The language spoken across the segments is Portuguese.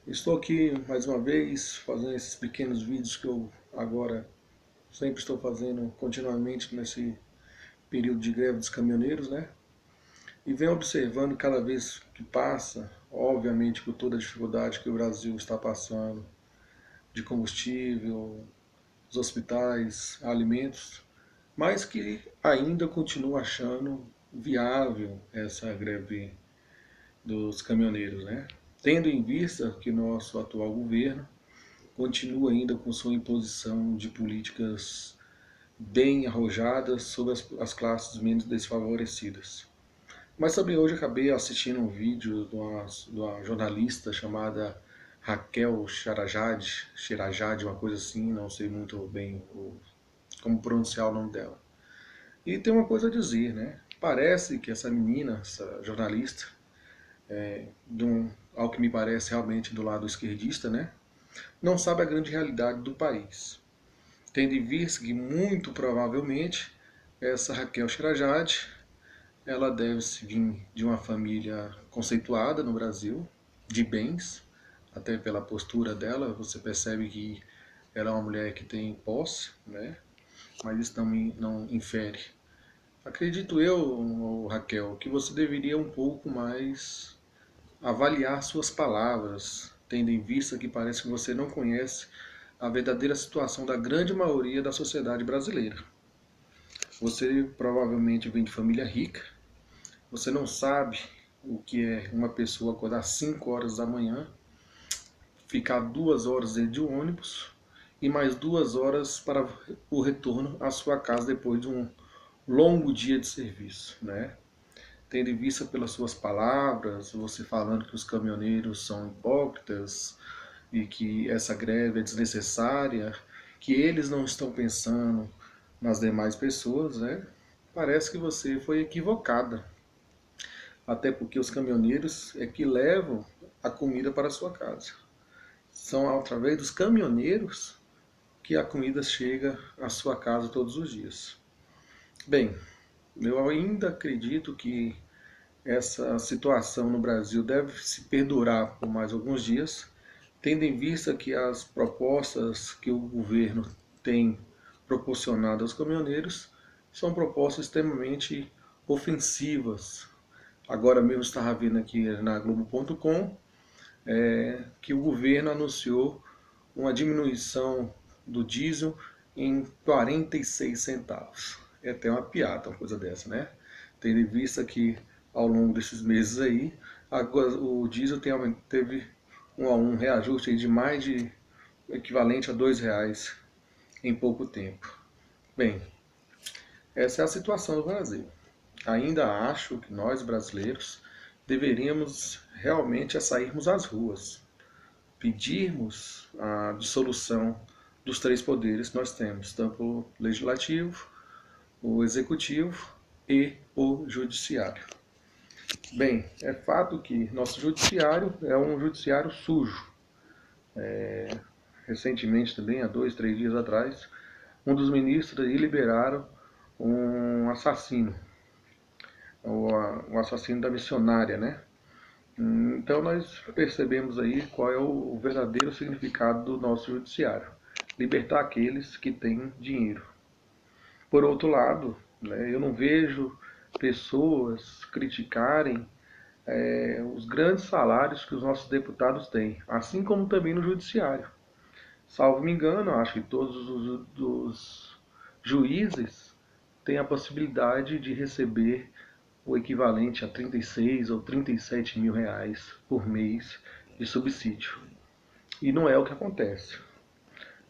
Estou aqui mais uma vez fazendo esses pequenos vídeos que eu agora sempre estou fazendo continuamente nesse período de greve dos caminhoneiros, né? E venho observando cada vez que passa, obviamente com toda a dificuldade que o Brasil está passando de combustível, os hospitais, alimentos, mas que ainda continuo achando viável essa greve dos caminhoneiros, né? Tendo em vista que nosso atual governo continua ainda com sua imposição de políticas bem arrojadas sobre as classes menos desfavorecidas. Mas também hoje acabei assistindo um vídeo de uma jornalista chamada Raquel Sherazade, uma coisa assim, não sei muito bem como pronunciar o nome dela. E tem uma coisa a dizer, né? Parece que essa menina, essa jornalista, ao que me parece realmente do lado esquerdista, né? Não sabe a grande realidade do país. Tendo em vista que muito provavelmente essa Raquel Sherazade, ela deve vir de uma família conceituada no Brasil, de bens, até pela postura dela, você percebe que ela é uma mulher que tem posse, né? Mas isso não infere. Acredito eu, Raquel, que você deveria um pouco mais avaliar suas palavras, tendo em vista que parece que você não conhece a verdadeira situação da grande maioria da sociedade brasileira. Você provavelmente vem de família rica, você não sabe o que é uma pessoa acordar às 5 horas da manhã, ficar 2 horas dentro de um ônibus e mais 2 horas para o retorno à sua casa depois de um longo dia de serviço, né? Tendo em vista pelas suas palavras, você falando que os caminhoneiros são hipócritas e que essa greve é desnecessária, que eles não estão pensando nas demais pessoas, né? Parece que você foi equivocada. Até porque os caminhoneiros é que levam a comida para a sua casa. São através dos caminhoneiros que a comida chega à sua casa todos os dias. Bem, eu ainda acredito que essa situação no Brasil deve se perdurar por mais alguns dias, tendo em vista que as propostas que o governo tem proporcionado aos caminhoneiros são propostas extremamente ofensivas. Agora mesmo estava vendo aqui na Globo.com que o governo anunciou uma diminuição do diesel em 46 centavos. É até uma piada uma coisa dessa, né? Tendo em vista que ao longo desses meses aí, o diesel teve um reajuste de mais de equivalente a R$ 2 em pouco tempo. Bem, essa é a situação do Brasil. Ainda acho que nós brasileiros deveríamos realmente sairmos às ruas, pedirmos a dissolução dos três poderes que nós temos, tanto o legislativo, o executivo e o judiciário. Bem, é fato que nosso judiciário é um judiciário sujo. Recentemente também, há 2, 3 dias atrás, um dos ministros aí liberaram um assassino, o assassino da missionária, né? Então nós percebemos aí qual é o verdadeiro significado do nosso judiciário. Libertar aqueles que têm dinheiro. Por outro lado, né, eu não vejo pessoas criticarem os grandes salários que os nossos deputados têm, assim como também no judiciário. Salvo me engano, acho que todos os juízes têm a possibilidade de receber o equivalente a 36 ou 37 mil reais por mês de subsídio. E não é o que acontece.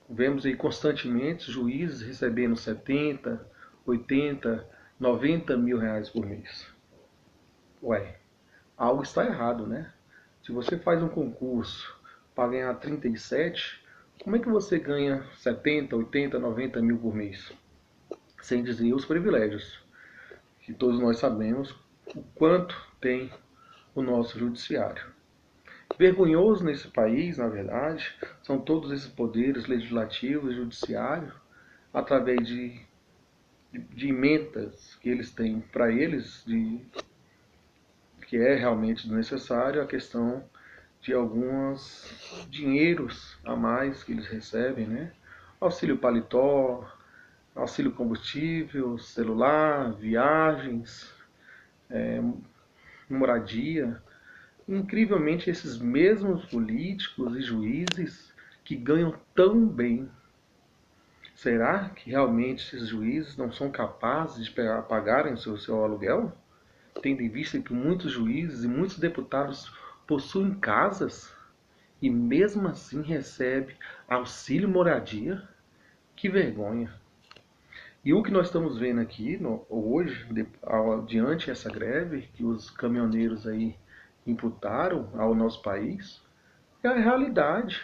Vemos aí constantemente juízes recebendo 70, 80, 90 mil reais por mês. Ué, algo está errado, né? Se você faz um concurso para ganhar 37, como é que você ganha 70, 80, 90 mil por mês? Sem dizer os privilégios, que todos nós sabemos o quanto tem o nosso judiciário. Vergonhoso nesse país, na verdade, são todos esses poderes legislativo e judiciário, através de emendas que eles têm para eles, que é realmente necessário a questão de alguns dinheiros a mais que eles recebem, né? Auxílio paletó, auxílio combustível, celular, viagens, moradia. Incrivelmente, esses mesmos políticos e juízes que ganham tão bem, será que realmente esses juízes não são capazes de pagarem o seu aluguel? Tendo em vista que muitos juízes e muitos deputados possuem casas e mesmo assim recebem auxílio moradia? Que vergonha! E o que nós estamos vendo aqui hoje, diante dessa greve que os caminhoneiros aí imputaram ao nosso país, é a realidade.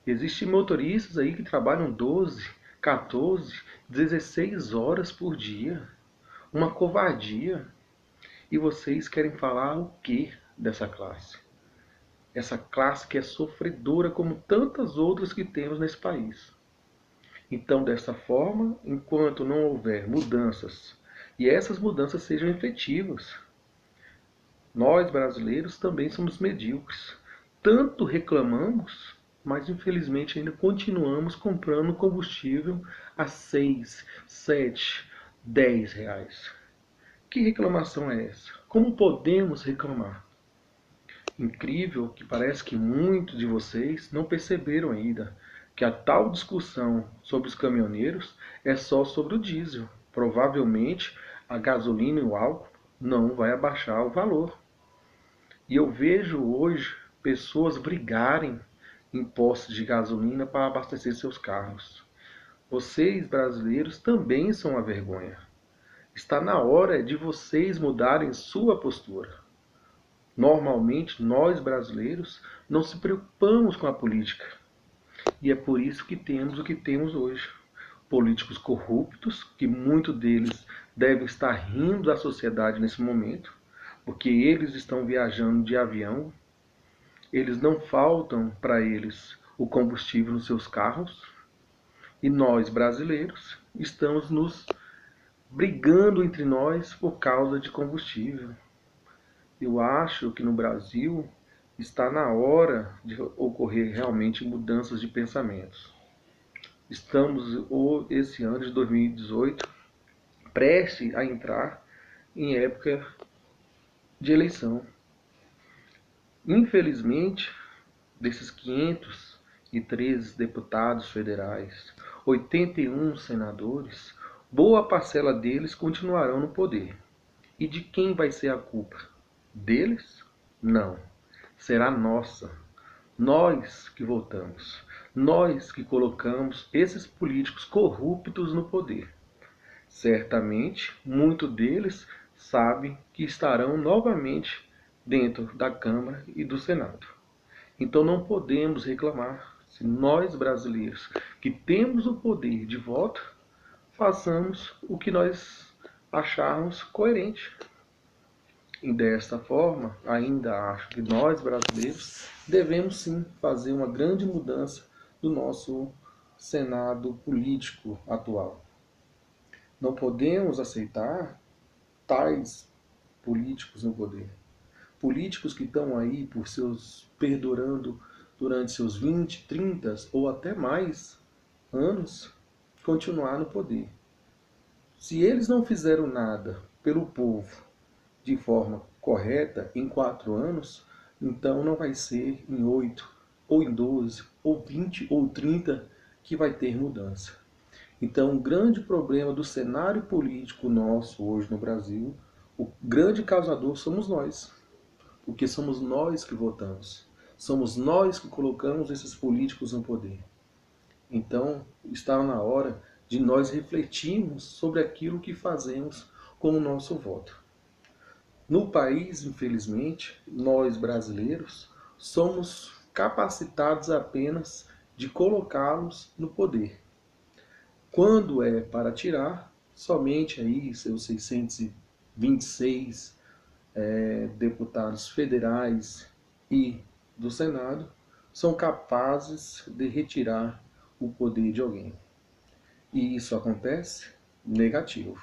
Existem motoristas aí que trabalham 12, 14, 16 horas por dia. Uma covardia. E vocês querem falar o que dessa classe? Essa classe que é sofredora como tantas outras que temos nesse país. Então, dessa forma, enquanto não houver mudanças, e essas mudanças sejam efetivas, nós brasileiros também somos medíocres. Tanto reclamamos, mas infelizmente ainda continuamos comprando combustível a 6, 7, 10 reais. Que reclamação é essa? Como podemos reclamar? Incrível que parece que muitos de vocês não perceberam ainda que a tal discussão sobre os caminhoneiros é só sobre o diesel. Provavelmente a gasolina e o álcool não vai abaixar o valor. E eu vejo hoje pessoas brigarem em postos de gasolina para abastecer seus carros. Vocês, brasileiros, também são uma vergonha. Está na hora de vocês mudarem sua postura. Normalmente, nós brasileiros não se preocupamos com a política. E é por isso que temos o que temos hoje. Políticos corruptos, que muitos deles devem estar rindo da sociedade nesse momento, porque eles estão viajando de avião, eles não faltam para eles o combustível nos seus carros, e nós brasileiros estamos nos brigando entre nós por causa de combustível. Eu acho que no Brasil está na hora de ocorrer realmente mudanças de pensamentos. Estamos, esse ano de 2018, prestes a entrar em época de eleição. Infelizmente, desses 513 deputados federais, 81 senadores, boa parcela deles continuarão no poder. E de quem vai ser a culpa? Deles? Não. Será nossa. Nós que votamos. Nós que colocamos esses políticos corruptos no poder. Certamente, muitos deles sabem que estarão novamente dentro da Câmara e do Senado. Então não podemos reclamar se nós brasileiros, que temos o poder de voto, façamos o que nós acharmos coerente. E desta forma, ainda acho que nós brasileiros devemos sim fazer uma grande mudança do nosso Senado político atual. Não podemos aceitar tais políticos no poder. Políticos que estão aí por seus perdurando durante seus 20, 30 ou até mais anos, continuar no poder. Se eles não fizeram nada pelo povo de forma correta em 4 anos, então não vai ser em 8, ou em 12, ou 20, ou 30 que vai ter mudança. Então, o grande problema do cenário político nosso hoje no Brasil, o grande causador somos nós. Porque somos nós que votamos. Somos nós que colocamos esses políticos no poder. Então, está na hora de nós refletirmos sobre aquilo que fazemos com o nosso voto. No país, infelizmente, nós brasileiros somos capacitados apenas de colocá-los no poder. Quando é para tirar, somente aí seus 626 deputados federais e do Senado são capazes de retirar o poder de alguém. E isso acontece negativo.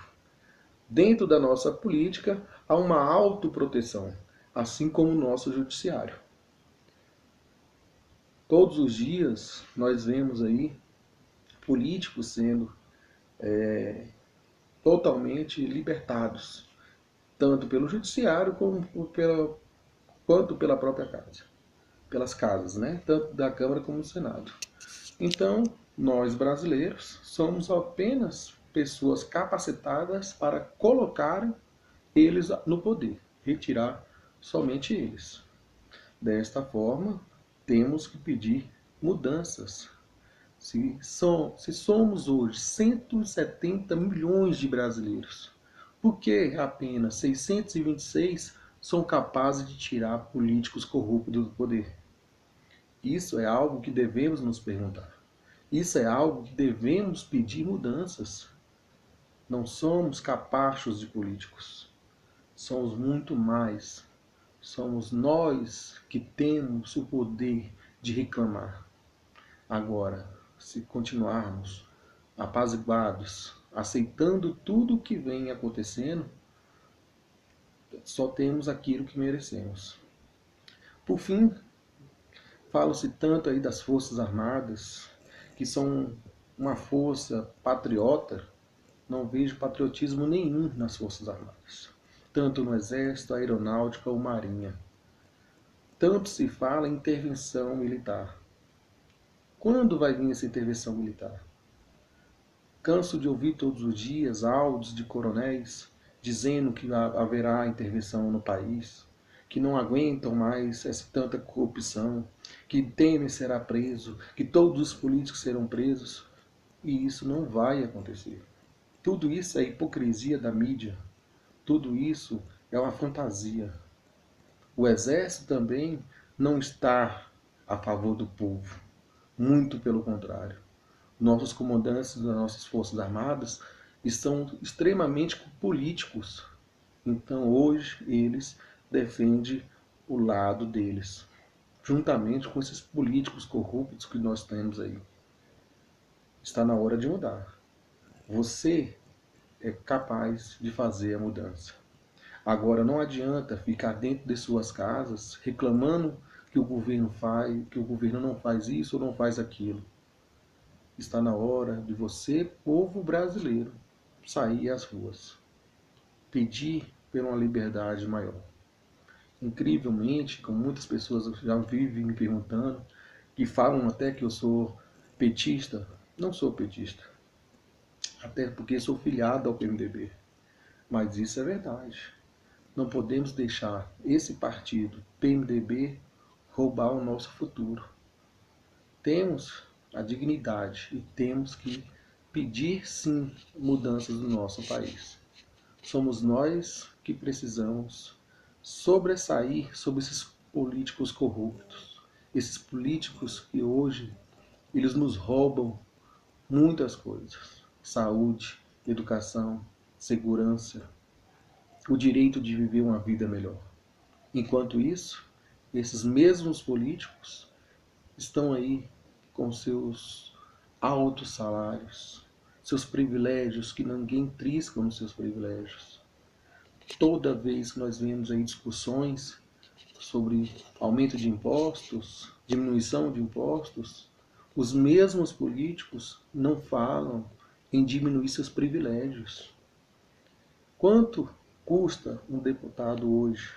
Dentro da nossa política há uma autoproteção, assim como o nosso judiciário. Todos os dias nós vemos aí políticos sendo totalmente libertados, tanto pelo judiciário quanto pela própria casa, pelas casas, né? Tanto da Câmara como do Senado. Então, nós brasileiros somos apenas pessoas capacitadas para colocar eles no poder, retirar somente eles. Desta forma, temos que pedir mudanças. Se somos hoje 170 milhões de brasileiros, por que apenas 626 são capazes de tirar políticos corruptos do poder? Isso é algo que devemos nos perguntar. Isso é algo que devemos pedir mudanças. Não somos capachos de políticos. Somos muito mais. Somos nós que temos o poder de reclamar. Agora, se continuarmos apaziguados, aceitando tudo o que vem acontecendo, só temos aquilo que merecemos. Por fim, fala-se tanto aí das Forças Armadas, que são uma força patriota. Não vejo patriotismo nenhum nas Forças Armadas, tanto no Exército, Aeronáutica ou Marinha. Tanto se fala em intervenção militar. Quando vai vir essa intervenção militar? Canso de ouvir todos os dias áudios de coronéis dizendo que haverá intervenção no país, que não aguentam mais essa tanta corrupção, que Temer será preso, que todos os políticos serão presos. E isso não vai acontecer. Tudo isso é hipocrisia da mídia. Tudo isso é uma fantasia. O exército também não está a favor do povo. Muito pelo contrário. Nossos comandantes das nossas Forças Armadas estão extremamente políticos. Então hoje eles defendem o lado deles, juntamente com esses políticos corruptos que nós temos aí. Está na hora de mudar. Você é capaz de fazer a mudança. Agora não adianta ficar dentro de suas casas reclamando que o governo faz, que o governo não faz isso ou não faz aquilo. Está na hora de você, povo brasileiro, sair às ruas, pedir por uma liberdade maior. Incrivelmente, como muitas pessoas já vivem me perguntando, que falam até que eu sou petista, não sou petista, até porque sou filiado ao PMDB. Mas isso é verdade. Não podemos deixar esse partido, PMDB, roubar o nosso futuro. Temos a dignidade e temos que pedir sim mudanças no nosso país. Somos nós que precisamos sobressair sobre esses políticos corruptos, esses políticos que hoje eles nos roubam muitas coisas: saúde, educação, segurança, o direito de viver uma vida melhor. Enquanto isso, esses mesmos políticos estão aí com seus altos salários, seus privilégios, que ninguém trisca nos seus privilégios. Toda vez que nós vemos aí discussões sobre aumento de impostos, diminuição de impostos, os mesmos políticos não falam em diminuir seus privilégios. Quanto custa um deputado hoje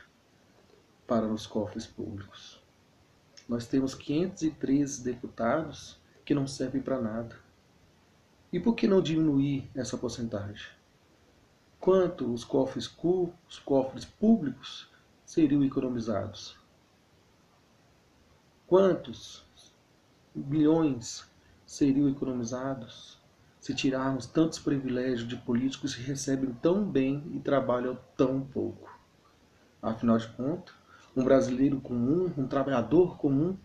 para os cofres públicos? Nós temos 513 deputados que não servem para nada. E por que não diminuir essa porcentagem? Quanto os cofres públicos seriam economizados? Quantos bilhões seriam economizados se tirarmos tantos privilégios de políticos que recebem tão bem e trabalham tão pouco? Afinal de contas, um brasileiro comum, um trabalhador comum,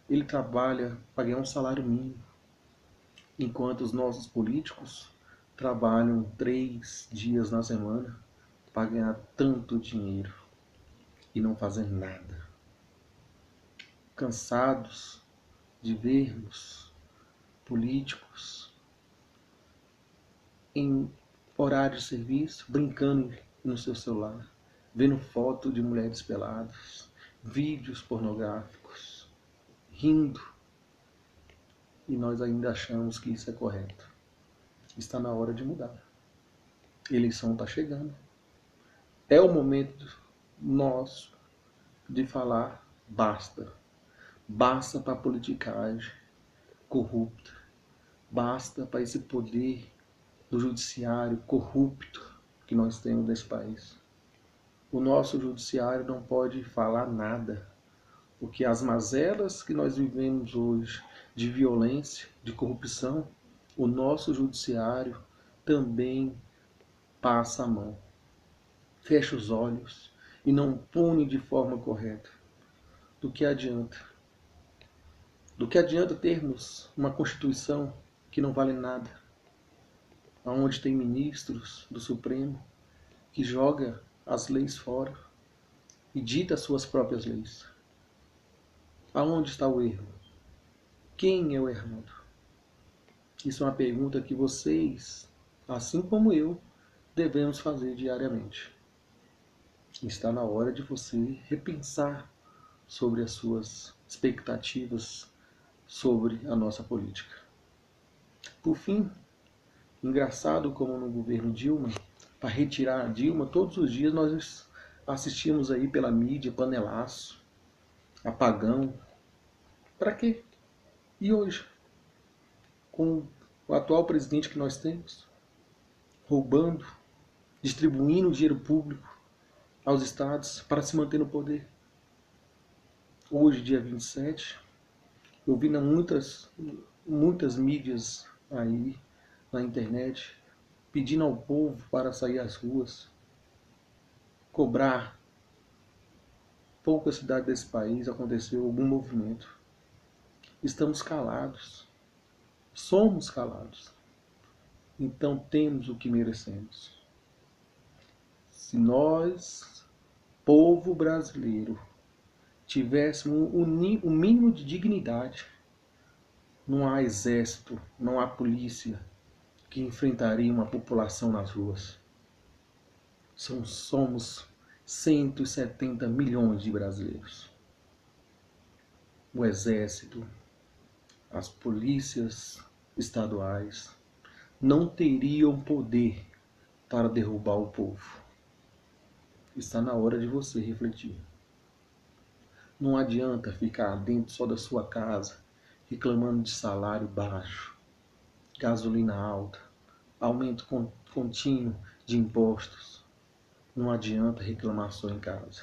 ele trabalha para ganhar um salário mínimo, enquanto os nossos políticos trabalham 3 dias na semana para ganhar tanto dinheiro e não fazer nada. Cansados de vermos políticos em horário de serviço brincando no seu celular, vendo foto de mulheres peladas, vídeos pornográficos, rindo, e nós ainda achamos que isso é correto. Está na hora de mudar. A eleição está chegando. É o momento nosso de falar basta. Basta para a politicagem corrupta. Basta para esse poder do judiciário corrupto que nós temos nesse país. O nosso judiciário não pode falar nada, porque as mazelas que nós vivemos hoje de violência, de corrupção, o nosso judiciário também passa a mão, fecha os olhos e não pune de forma correta. Do que adianta? Do que adianta termos uma Constituição que não vale nada, onde tem ministros do Supremo que joga as leis fora e dita as suas próprias leis? Aonde está o erro? Quem é o errado? Isso é uma pergunta que vocês, assim como eu, devemos fazer diariamente. Está na hora de você repensar sobre as suas expectativas sobre a nossa política. Por fim, engraçado como no governo Dilma, para retirar a Dilma, todos os dias nós assistimos aí pela mídia panelaço, apagão. Para quê? E hoje, com o atual presidente que nós temos, roubando, distribuindo dinheiro público aos estados para se manter no poder. Hoje, dia 27, eu vi muitas mídias aí na internet pedindo ao povo para sair às ruas, cobrar. Poucas cidades desse país aconteceu algum movimento. Estamos calados. Somos calados. Então temos o que merecemos. Se nós, povo brasileiro, tivéssemos o mínimo de dignidade, não há exército, não há polícia que enfrentaria uma população nas ruas. Somos 170 milhões de brasileiros. O exército, as polícias estaduais não teriam poder para derrubar o povo. Está na hora de você refletir. Não adianta ficar dentro só da sua casa reclamando de salário baixo, gasolina alta, aumento contínuo de impostos. Não adianta reclamar só em casa.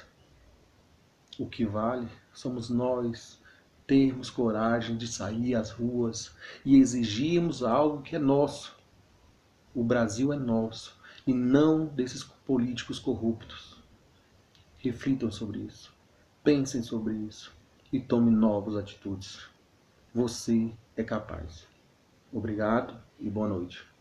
O que vale somos nós termos coragem de sair às ruas e exigirmos algo que é nosso. O Brasil é nosso e não desses políticos corruptos. Reflitam sobre isso, pensem sobre isso e tomem novas atitudes. Você é capaz. Obrigado e boa noite.